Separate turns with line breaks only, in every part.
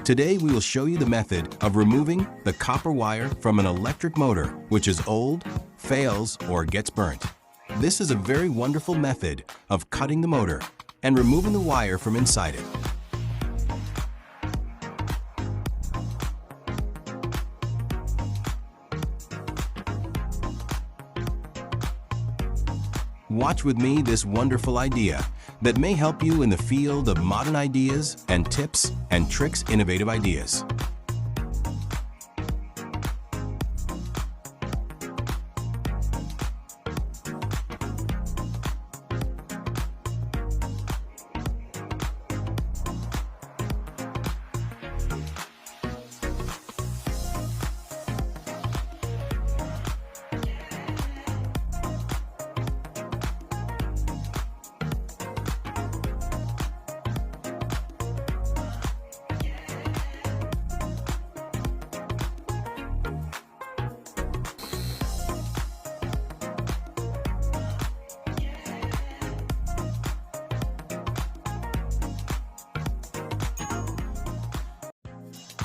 Today we will show you the method of removing the copper wire from an electric motor which is old, fails, or gets burnt. This is a very wonderful method of cutting the motor and removing the wire from inside it. Watch with me this wonderful idea that may help you in the field of modern ideas and tips and tricks innovative ideas.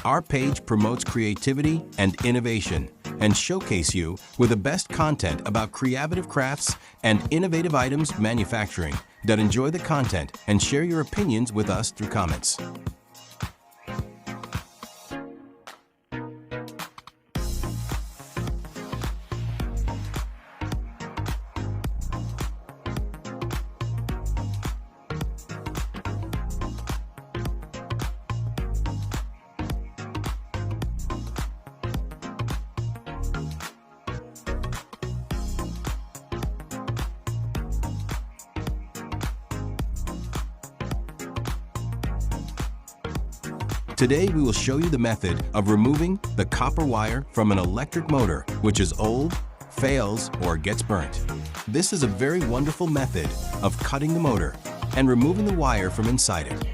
Our page promotes creativity and innovation and showcase you with the best content about creative crafts and innovative items manufacturing that enjoy the content and share your opinions with us through comments. Today we will show you the method of removing the copper wire from an electric motor which is old, fails, or gets burnt. This is a very wonderful method of cutting the motor and removing the wire from inside it.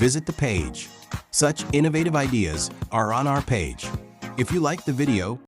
Visit the page. Such innovative ideas are on our page. If you like the video,